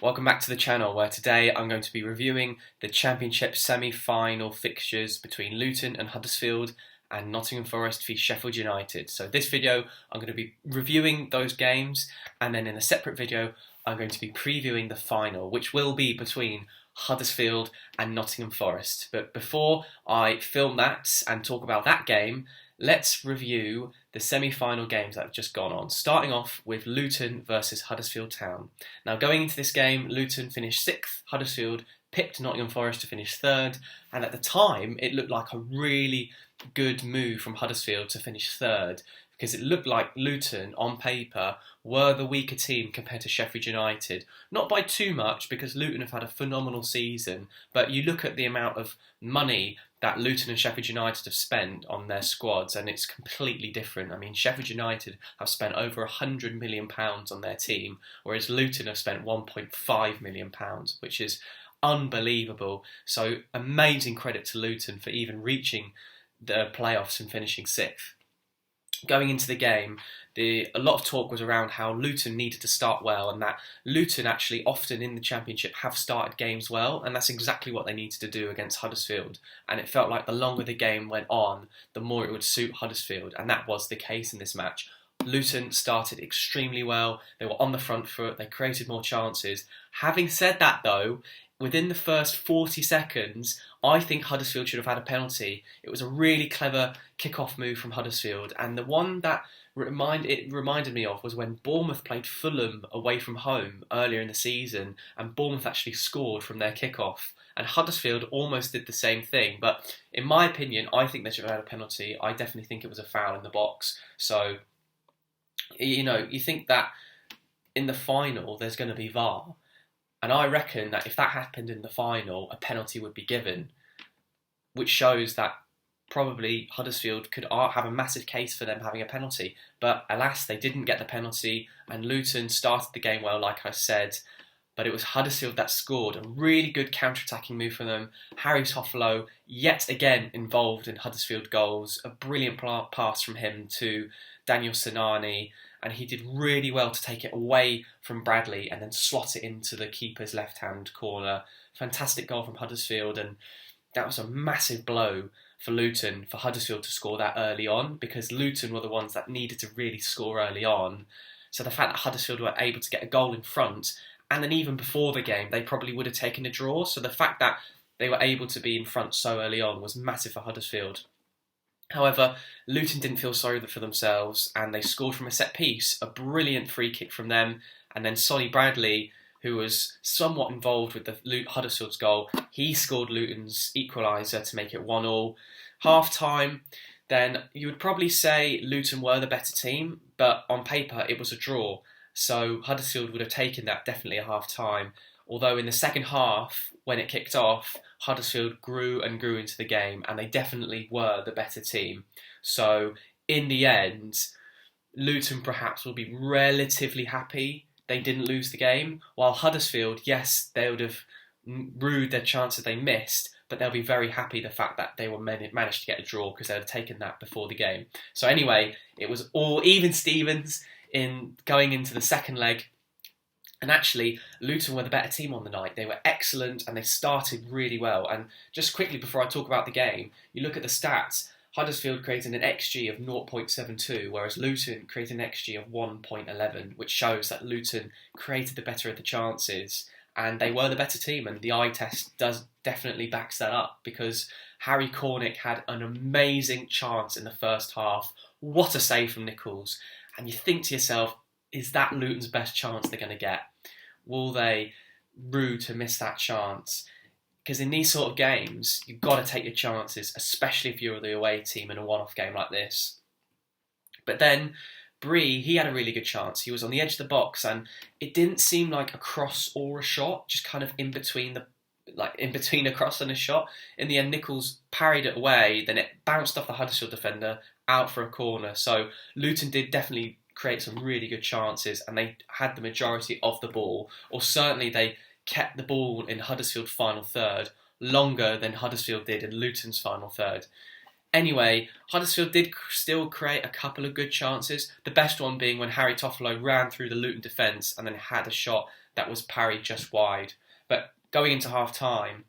Welcome back to the channel where today I'm going to be reviewing the Championship semi-final fixtures between Luton and Huddersfield and Nottingham Forest v Sheffield United. So this video I'm going to be reviewing those games, and then in a separate video I'm going to be previewing the final, which will be between Huddersfield and Nottingham Forest. But before I film that and talk about that game, let's review the semi-final games that have just gone on, starting off with Luton versus Huddersfield Town. Now, going into this game, Luton finished 6th, Huddersfield pipped Nottingham Forest to finish 3rd, and at the time it looked like a really good move from Huddersfield to finish 3rd, because it looked like Luton, on paper, were the weaker team compared to Sheffield United. Not by too much, because Luton have had a phenomenal season, but you look at the amount of money that Luton and Sheffield United have spent on their squads, and it's completely different. I mean, Sheffield United have spent over £100 million on their team, whereas Luton have spent £1.5 million, which is unbelievable. So amazing credit to Luton for even reaching the playoffs and finishing 6th. Going into the game, a lot of talk was around how Luton needed to start well, and that Luton actually often in the Championship have started games well, and that's exactly what they needed to do against Huddersfield. And it felt like the longer the game went on, the more it would suit Huddersfield, and that was the case in this match. Luton started extremely well, they were on the front foot, they created more chances. Having said that though, within the first 40 seconds, I think Huddersfield should have had a penalty. It was a really clever kick-off move from Huddersfield, and the one that it reminded me of was when Bournemouth played Fulham away from home earlier in the season, and Bournemouth actually scored from their kick-off, and Huddersfield almost did the same thing. But in my opinion, I think they should have had a penalty. I definitely think it was a foul in the box. So, you know, you think that in the final there's going to be VAR. And I reckon that if that happened in the final, a penalty would be given, which shows that probably Huddersfield could have a massive case for them having a penalty. But alas, they didn't get the penalty, and Luton started the game well, like I said. But it was Huddersfield that scored, a really good counter-attacking move from them. Harry Toffolo, yet again involved in Huddersfield goals. A brilliant pass from him to Daniel Sinani, and he did really well to take it away from Bradley and then slot it into the keeper's left-hand corner. Fantastic goal from Huddersfield, and that was a massive blow for Luton, for Huddersfield to score that early on, because Luton were the ones that needed to really score early on. So the fact that Huddersfield were able to get a goal in front, and then even before the game, they probably would have taken a draw. So the fact that they were able to be in front so early on was massive for Huddersfield. However, Luton didn't feel sorry for themselves, and they scored from a set piece, a brilliant free kick from them, and then Sonny Bradley, who was somewhat involved with the Huddersfield's goal, he scored Luton's equaliser to make it 1-1. Half-time, then you would probably say Luton were the better team, but on paper it was a draw, so Huddersfield would have taken that definitely at half-time. Although in the second half, when it kicked off, Huddersfield grew and grew into the game, and they definitely were the better team. So in the end, Luton perhaps will be relatively happy they didn't lose the game, while Huddersfield, yes, they would have rued their chances they missed, but they'll be very happy the fact that they managed to get a draw, because they had taken that before the game. So anyway, it was all even Stevens in going into the second leg. And actually, Luton were the better team on the night. They were excellent, and they started really well. And just quickly before I talk about the game, you look at the stats. Huddersfield created an XG of 0.72, whereas Luton created an XG of 1.11, which shows that Luton created the better of the chances, and they were the better team. And the eye test definitely backs that up, because Harry Cornick had an amazing chance in the first half. What a save from Nichols. And you think to yourself, is that Luton's best chance they're going to get? Will they rue to miss that chance? Because in these sort of games, you've got to take your chances, especially if you're the away team in a one-off game like this. But then, Bree, he had a really good chance. He was on the edge of the box, and it didn't seem like a cross or a shot, just kind of in between a cross and a shot. In the end, Nichols parried it away, then it bounced off the Huddersfield defender, out for a corner. So Luton did definitely create some really good chances, and they had the majority of the ball, or certainly they kept the ball in Huddersfield's final third longer than Huddersfield did in Luton's final third. Anyway, Huddersfield did still create a couple of good chances, the best one being when Harry Toffolo ran through the Luton defence and then had a shot that was parried just wide. But going into half time,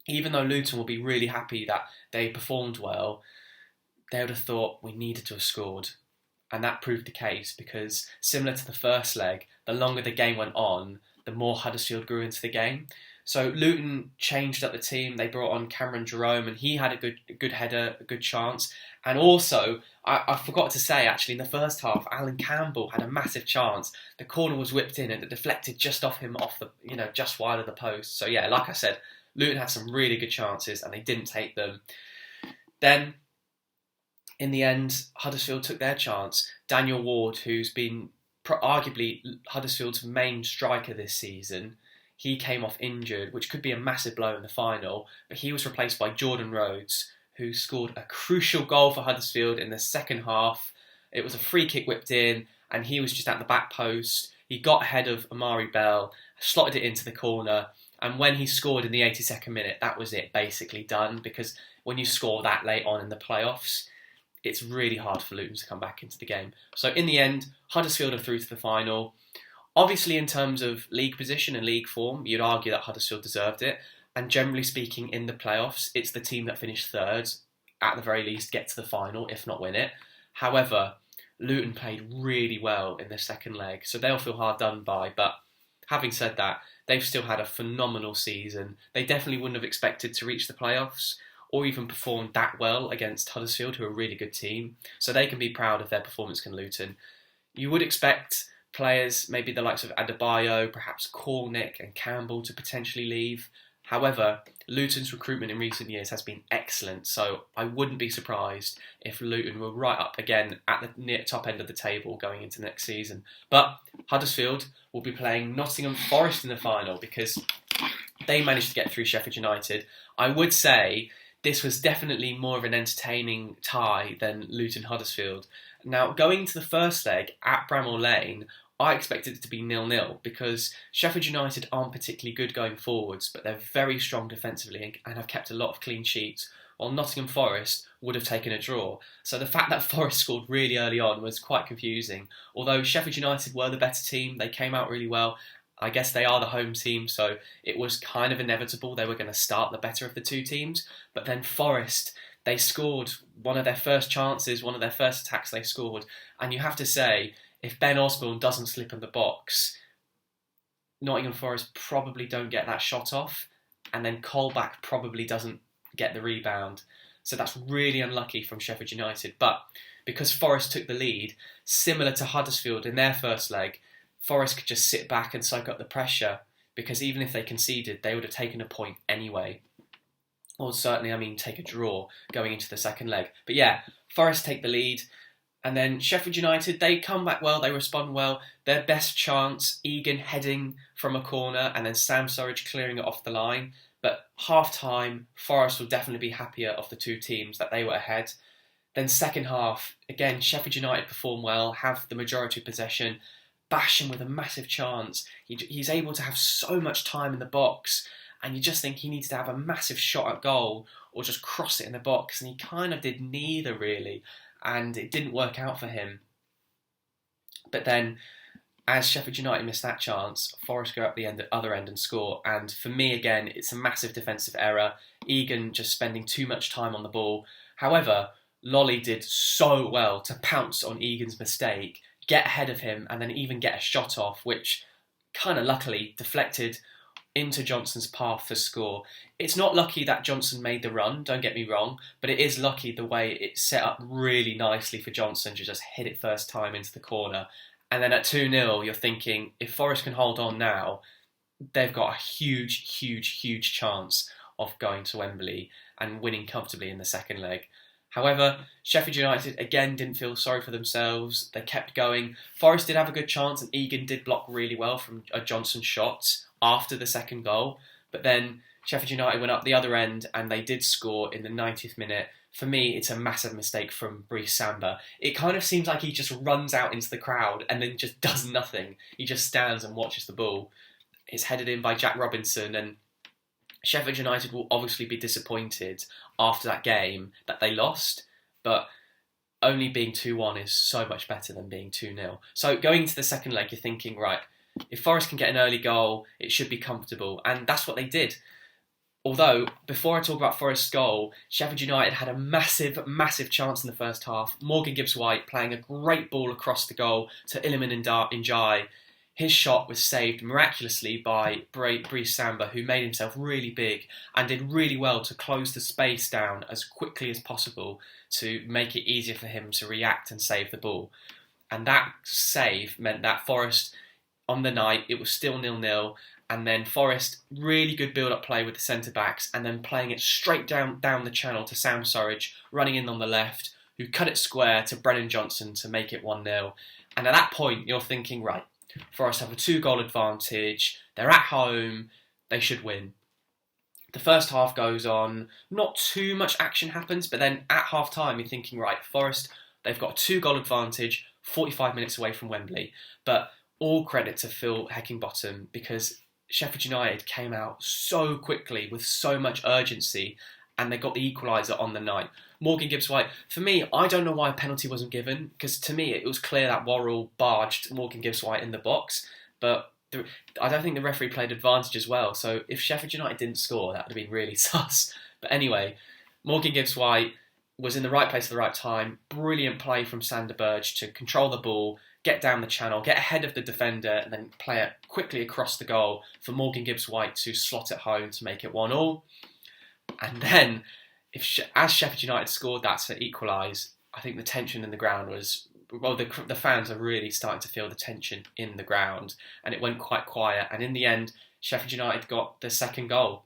even though Luton will be really happy that they performed well, they would have thought we needed to have scored. And that proved the case because, similar to the first leg, the longer the game went on, the more Huddersfield grew into the game. So Luton changed up the team. They brought on Cameron Jerome, and he had a good header, a good chance. And also, I forgot to say, actually, in the first half, Alan Campbell had a massive chance. The corner was whipped in, and it deflected just off him, just wide of the post. So yeah, like I said, Luton had some really good chances, and they didn't take them. Then, in the end, Huddersfield took their chance. Daniel Ward, who's been arguably Huddersfield's main striker this season, he came off injured, which could be a massive blow in the final, but he was replaced by Jordan Rhodes, who scored a crucial goal for Huddersfield in the second half. It was a free kick whipped in, and he was just at the back post. He got ahead of Amari Bell, slotted it into the corner, and when he scored in the 82nd minute, that was it, basically done, because when you score that late on in the playoffs, it's really hard for Luton to come back into the game. So in the end, Huddersfield are through to the final. Obviously, in terms of league position and league form, you'd argue that Huddersfield deserved it. And generally speaking, in the playoffs, it's the team that finished third, at the very least, get to the final, if not win it. However, Luton played really well in the second leg, so they'll feel hard done by. But having said that, they've still had a phenomenal season. They definitely wouldn't have expected to reach the playoffs or even perform that well against Huddersfield, who are a really good team. So they can be proud of their performance in Luton. You would expect players, maybe the likes of Adebayo, perhaps Cornick and Campbell, to potentially leave. However, Luton's recruitment in recent years has been excellent, so I wouldn't be surprised if Luton were right up again at the near top end of the table going into next season. But Huddersfield will be playing Nottingham Forest in the final because they managed to get through Sheffield United. I would say this was definitely more of an entertaining tie than Luton Huddersfield. Now, going to the first leg at Bramall Lane, I expected it to be 0-0 because Sheffield United aren't particularly good going forwards, but they're very strong defensively and have kept a lot of clean sheets, while Nottingham Forest would have taken a draw. So the fact that Forest scored really early on was quite confusing. Although Sheffield United were the better team, they came out really well. I guess they are the home team, so it was kind of inevitable they were going to start the better of the two teams. But then Forest, they scored one of their first chances, one of their first attacks they scored. And you have to say, if Ben Osborne doesn't slip in the box, Nottingham Forest probably don't get that shot off. And then Colback probably doesn't get the rebound. So that's really unlucky from Sheffield United. But because Forest took the lead, similar to Huddersfield in their first leg, Forest could just sit back and soak up the pressure because even if they conceded, they would have taken a point anyway. Or certainly, take a draw going into the second leg. But yeah, Forest take the lead. And then Sheffield United, they come back well, they respond well. Their best chance, Egan heading from a corner and then Sam Surridge clearing it off the line. But half-time, Forest will definitely be happier of the two teams that they were ahead. Then second half, again, Sheffield United perform well, have the majority of possession. Basham with a massive chance. He's able to have so much time in the box, and you just think he needs to have a massive shot at goal or just cross it in the box, and he kind of did neither really, and it didn't work out for him. But then, as Sheffield United missed that chance, Forest go up the other end and score, and for me again, it's a massive defensive error. Egan just spending too much time on the ball. However, Lolly did so well to pounce on Egan's mistake, get ahead of him, and then even get a shot off, which kind of luckily deflected into Johnson's path to score. It's not lucky that Johnson made the run, don't get me wrong, but it is lucky the way it set up really nicely for Johnson to just hit it first time into the corner. And then at 2-0, you're thinking, if Forest can hold on now, they've got a huge chance of going to Wembley and winning comfortably in the second leg. However, Sheffield United again didn't feel sorry for themselves. They kept going. Forest did have a good chance and Egan did block really well from a Johnson shot after the second goal. But then Sheffield United went up the other end and they did score in the 90th minute. For me, it's a massive mistake from Samba. It kind of seems like he just runs out into the crowd and then just does nothing. He just stands and watches the ball. It's headed in by Jack Robinson, and Sheffield United will obviously be disappointed after that game that they lost, but only being 2-1 is so much better than being 2-0. So going into the second leg, you're thinking, right, If Forest can get an early goal, it should be comfortable, and that's what they did. Although, before I talk about Forest's goal, Sheffield United had a massive, massive chance in the first half. Morgan Gibbs-White playing a great ball across the goal to Iliman Ndiaye. His shot was saved miraculously by Brice Samba, who made himself really big and did really well to close the space down as quickly as possible to make it easier for him to react and save the ball. And that save meant that Forest, on the night, it was still 0-0. And then Forest, really good build-up play with the centre-backs, and then playing it straight down the channel to Sam Surridge, running in on the left, who cut it square to Brennan Johnson to make it 1-0. And at that point, you're thinking, right, Forest have a 2-goal advantage, they're at home, they should win. The first half goes on, not too much action happens, but then at half-time, you're thinking, right, Forest, they've got a 2-goal advantage, 45 minutes away from Wembley. But all credit to Phil Heckingbottom, because Sheffield United came out so quickly with so much urgency, and they got the equaliser on the night. Morgan Gibbs-White, for me, I don't know why a penalty wasn't given, because to me it was clear that Worrell barged Morgan Gibbs-White in the box, but I don't think the referee played advantage as well, so if Sheffield United didn't score, that would have been really sus. But anyway, Morgan Gibbs-White was in the right place at the right time, brilliant play from Sander Berge to control the ball, get down the channel, get ahead of the defender, and then play it quickly across the goal for Morgan Gibbs-White to slot it home to make it 1-1. And then, as Sheffield United scored that to equalise, I think the tension in the ground was, well, the fans are really starting to feel the tension in the ground, and it went quite quiet. And in the end, Sheffield United got the second goal.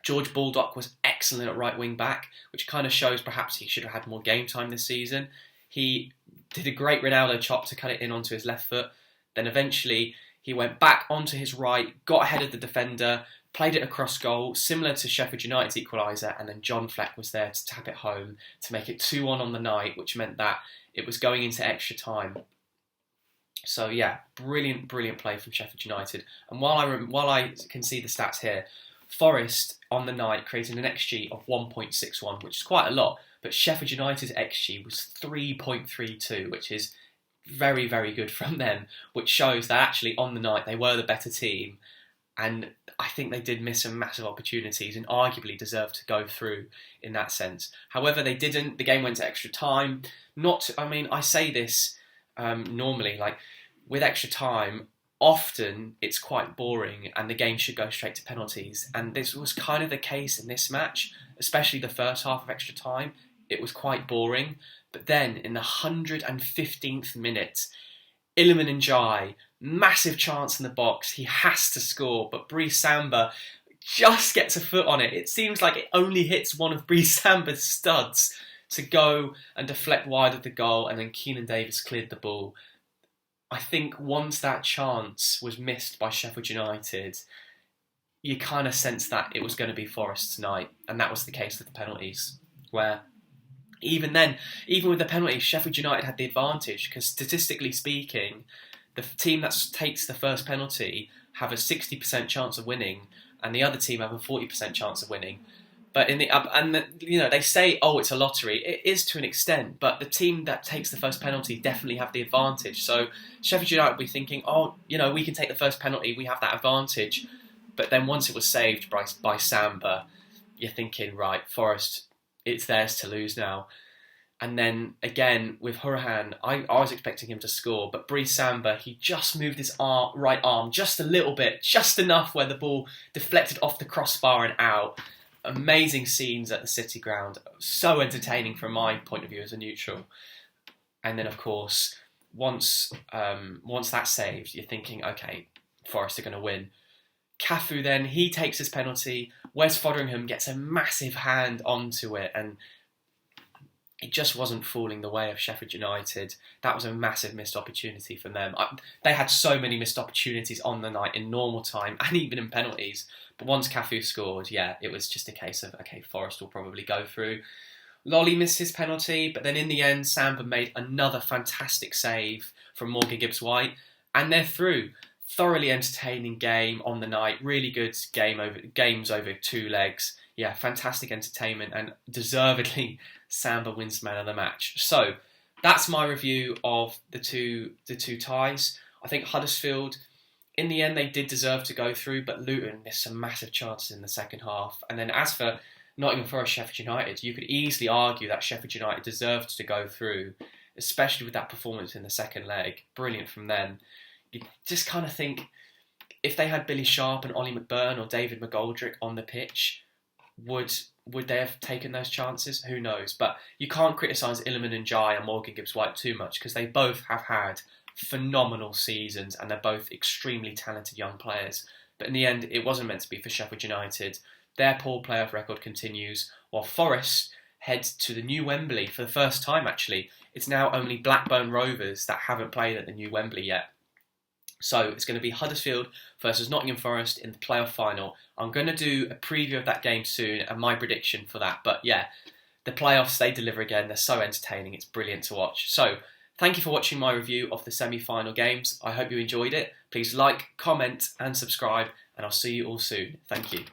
George Baldock was excellent at right wing back, which kind of shows perhaps he should have had more game time this season. He did a great Ronaldo chop to cut it in onto his left foot. Then eventually he went back onto his right, got ahead of the defender, played it across goal, similar to Sheffield United's equaliser, and then John Fleck was there to tap it home to make it 2-1 on the night, which meant that it was going into extra time. So yeah, brilliant, brilliant play from Sheffield United. And while I can see the stats here, Forest on the night created an XG of 1.61, which is quite a lot, but Sheffield United's XG was 3.32, which is very, very good from them, which shows that actually on the night they were the better team, and I think they did miss some massive opportunities and arguably deserved to go through in that sense. However, they didn't. The game went to extra time. I say this normally, like with extra time, often it's quite boring and the game should go straight to penalties. And this was kind of the case in this match, especially the first half of extra time. It was quite boring. But then in the 115th minute, Iliman Ndiaye, massive chance in the box. He has to score, but Brice Samba just gets a foot on it. It seems like it only hits one of Brice Samba's studs to go and deflect wide of the goal, and then Keenan Davis cleared the ball. I think once that chance was missed by Sheffield United, you kind of sensed that it was going to be Forest tonight, and that was the case with the penalties, where even then, even with the penalties, Sheffield United had the advantage, because statistically speaking, the team that takes the first penalty have a 60% chance of winning, and the other team have a 40% chance of winning. But they say, oh, it's a lottery. It is to an extent, but the team that takes the first penalty definitely have the advantage. So Sheffield United will be thinking, oh, we can take the first penalty, we have that advantage. But then once it was saved by Samba, you're thinking, right, Forest, it's theirs to lose now. And then again with Hurahan, I was expecting him to score, but Brice Samba, he just moved his right arm just a little bit, just enough where the ball deflected off the crossbar and out. Amazing scenes at the City Ground, so entertaining from my point of view as a neutral. And then of course, once that's saved, you're thinking, okay, Forest are going to win. Cafu then, he takes his penalty. Wes Foderingham gets a massive hand onto it, and it just wasn't falling the way of Sheffield United. That was a massive missed opportunity from them. They had so many missed opportunities on the night in normal time and even in penalties. But once Cafu scored, yeah, it was just a case of, okay, Forest will probably go through. Lolly missed his penalty, but then in the end, Samba made another fantastic save from Morgan Gibbs-White, and they're through. Thoroughly entertaining game on the night. Really good games over 2 legs. Yeah, fantastic entertainment, and deservedly Samba wins man of the match. So that's my review of the two ties. I think Huddersfield in the end, they did deserve to go through, but Luton missed some massive chances in the second half. And then as for Nottingham Forest, Sheffield United, you could easily argue that Sheffield United deserved to go through, especially with that performance in the second leg. Brilliant from them. You just kind of think, if they had Billy Sharp and Ollie McBurn or David McGoldrick on the pitch, would they have taken those chances? Who knows? But you can't criticise Illiman and Jai and Morgan Gibbs-White too much, because they both have had phenomenal seasons and they're both extremely talented young players. But in the end, it wasn't meant to be for Sheffield United. Their poor playoff record continues, while Forest heads to the new Wembley for the first time, actually. It's now only Blackburn Rovers that haven't played at the new Wembley yet. So it's going to be Huddersfield versus Nottingham Forest in the playoff final. I'm going to do a preview of that game soon and my prediction for that. But yeah, the playoffs, they deliver again. They're so entertaining. It's brilliant to watch. So thank you for watching my review of the semi-final games. I hope you enjoyed it. Please like, comment and subscribe, and I'll see you all soon. Thank you.